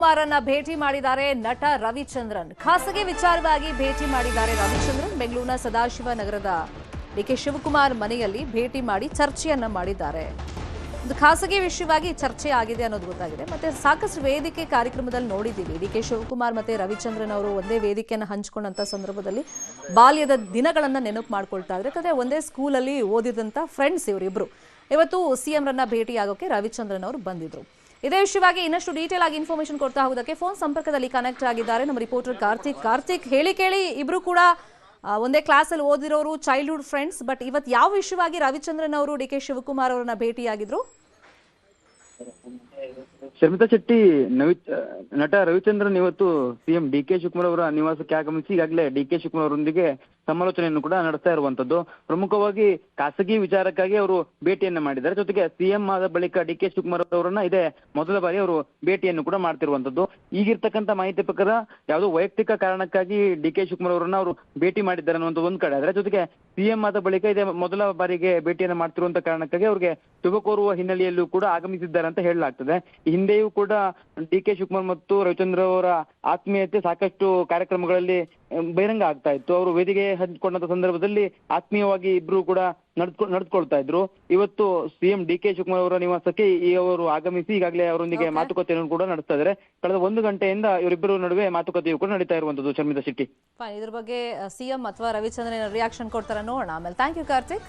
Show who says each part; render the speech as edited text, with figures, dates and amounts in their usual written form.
Speaker 1: ಕುಮಾರನ್ನ ಭೇಟಿ ಮಾಡಿದ್ದಾರೆ ನಟ ರವಿಚಂದ್ರನ್. ಖಾಸಗಿ ವಿಚಾರವಾಗಿ ಭೇಟಿ ಮಾಡಿದ್ದಾರೆ ರವಿಚಂದ್ರನ್. ಬೆಂಗಳೂರಿನ ಸದಾಶಿವ ನಗರದ ಡಿಕೆ ಶಿವಕುಮಾರ್ ಮನೆಯಲ್ಲಿ ಭೇಟಿ ಮಾಡಿ ಚರ್ಚೆಯನ್ನ ಮಾಡಿದ್ದಾರೆ. ಒಂದು ಖಾಸಗಿ ವಿಷಯವಾಗಿ ಚರ್ಚೆ ಆಗಿದೆ ಅನ್ನೋದು ಗೊತ್ತಾಗಿದೆ. ಮತ್ತೆ ಸಾಕಷ್ಟು ವೇದಿಕೆ ಕಾರ್ಯಕ್ರಮದಲ್ಲಿ ನೋಡಿದ್ದೀವಿ. ಡಿಕೆ ಶಿವಕುಮಾರ್ ಮತ್ತೆ ರವಿಚಂದ್ರನ್ ಅವರು ಒಂದೇ ವೇದಿಕೆಯನ್ನು ಹಂಚಿಕೊಂಡಂತ ಸಂದರ್ಭದಲ್ಲಿ ಬಾಲ್ಯದ ದಿನಗಳನ್ನ ನೆನಪು ಮಾಡ್ಕೊಳ್ತಾ ಇದ್ರೆ. ಯಾಕಂದ್ರೆ ಒಂದೇ ಸ್ಕೂಲಲ್ಲಿ ಓದಿದಂತ ಫ್ರೆಂಡ್ಸ್ ಇವರಿಬ್ರು. ಇವತ್ತು ಸಿಎಂ ರನ್ನ ಭೇಟಿ ಆಗೋಕೆ ರವಿಚಂದ್ರನ್ ಅವರು ಬಂದಿದ್ರು. ಇದೇ ವಿಷಯವಾಗಿ ಇನ್ನಷ್ಟು ಡೀಟೇಲ್ ಆಗಿ ಇನ್ಫಾರ್ಮೇಶನ್ ಕೊಡ್ತಾ ಹೋಗೋದಕ್ಕೆ ಫೋನ್ ಸಂಪರ್ಕದಲ್ಲಿ ಕನೆಕ್ಟ್ ಆಗಿದ್ದಾರೆ ನಮ್ಮ ರಿಪೋರ್ಟರ್ ಕಾರ್ತಿಕ್. ಹೇಳಿ ಕೇಳಿ ಇಬ್ರು ಕೂಡ ಒಂದೇ ಕ್ಲಾಸ್ ಅಲ್ಲಿ ಓದಿರೋರು, ಚೈಲ್ಡ್ಹುಡ್ ಫ್ರೆಂಡ್ಸ್. ಬಟ್ ಇವತ್ತು ಯಾವ ವಿಷಯವಾಗಿ ರವಿಚಂದ್ರನ್ ಅವರು ಡಿಕೆ ಶಿವಕುಮಾರ್ ಅವರನ್ನ ಭೇಟಿಯಾಗಿದ್ರು?
Speaker 2: ಶರ್ಮಿತಾ ಶೆಟ್ಟಿ ನಟ ರವಿಚಂದ್ರನ್ ಇವತ್ತು ಸಿಎಂ ಡಿಕೆ ಶಿವಕುಮಾರ್ ಅವರ ನಿವಾಸಕ್ಕೆ ಆಗಮಿಸಿ ಈಗಾಗಲೇ ಡಿಕೆ ಶಿವಕುಮಾರ್ ಅವರೊಂದಿಗೆ ಸಮಾಲೋಚನೆಯನ್ನು ಕೂಡ ನಡೆಸ್ತಾ ಇರುವಂತದ್ದು. ಪ್ರಮುಖವಾಗಿ ಖಾಸಗಿ ವಿಚಾರಕ್ಕಾಗಿ ಅವರು ಭೇಟಿಯನ್ನ ಮಾಡಿದ್ದಾರೆ. ಜೊತೆಗೆ ಸಿಎಂ ಆದ ಬಳಿಕ ಡಿಕೆ ಶಿವಕುಮಾರ್ ಅವರನ್ನ ಇದೇ ಮೊದಲ ಬಾರಿ ಅವರು ಭೇಟಿಯನ್ನು ಕೂಡ ಮಾಡ್ತಿರುವಂತದ್ದು. ಈಗಿರ್ತಕ್ಕಂಥ ಮಾಹಿತಿ ಪ್ರಕಾರ ಯಾವುದೋ ವೈಯಕ್ತಿಕ ಕಾರಣಕ್ಕಾಗಿ ಡಿಕೆ ಶಿವಕುಮಾರ್ ಅವರನ್ನ ಅವರು ಭೇಟಿ ಮಾಡಿದ್ದಾರೆ ಅನ್ನುವಂಥ ಒಂದ್ ಕಡೆ ಆದ್ರೆ, ಜೊತೆಗೆ ಸಿಎಂ ಆದ ಬಳಿಕ ಇದೇ ಮೊದಲ ಬಾರಿಗೆ ಭೇಟಿಯನ್ನ ಮಾಡ್ತಿರುವಂತ ಕಾರಣಕ್ಕಾಗಿ ಅವ್ರಿಗೆ ಶುಭ ಕೋರುವ ಹಿನ್ನೆಲೆಯಲ್ಲೂ ಕೂಡ ಆಗಮಿಸಿದ್ದಾರೆ ಅಂತ ಹೇಳಲಾಗ್ತದೆ. ಹಿಂದೆಯೂ ಕೂಡ ಡಿಕೆ ಶಿವಕುಮಾರ್ ಮತ್ತು ರವಿಚಂದ್ರ ಅವರ ಆತ್ಮೀಯತೆ ಸಾಕಷ್ಟು ಕಾರ್ಯಕ್ರಮಗಳಲ್ಲಿ ಬಹಿರಂಗ ಆಗ್ತಾ ಇತ್ತು. ಅವರು ವೇದಿಕೆ ಹಂಚಿಕೊಂಡಂತ ಸಂದರ್ಭದಲ್ಲಿ ಆತ್ಮೀಯವಾಗಿ ಇಬ್ರು ಕೂಡ ನಡೆದುಕೊಳ್ತಾ ಇದ್ರು. ಇವತ್ತು ಸಿಎಂ ಡಿಕೆ ಶಿವಕುಮಾರ್ ಅವರ ನಿವಾಸಕ್ಕೆ ಅವರು ಆಗಮಿಸಿ ಈಗಾಗಲೇ ಅವರೊಂದಿಗೆ ಮಾತುಕತೆಯನ್ನು ಕೂಡ ನಡೆಸ್ತಾ ಇದ್ದಾರೆ. ಕಳೆದ 1 ಗಂಟೆಯಿಂದ ಇವರಿಬ್ಬರು ನಡುವೆ ಮಾತುಕತೆಯು ಕೂಡ ನಡೀತಾ ಇರುವಂತದ್ದು. ಶರ್ಮಿತಾ ಶೆಟ್ಟಿ,
Speaker 1: ಇದ್ರ ಬಗ್ಗೆ ಸಿಎಂ ಅಥವಾ ರವಿಚಂದ್ರನ್ ರಿಯಾಕ್ಷನ್ ಕೊಡ್ತಾರ ನೋಡೋಣ ಆಮೇಲೆ. Thank you Karthik.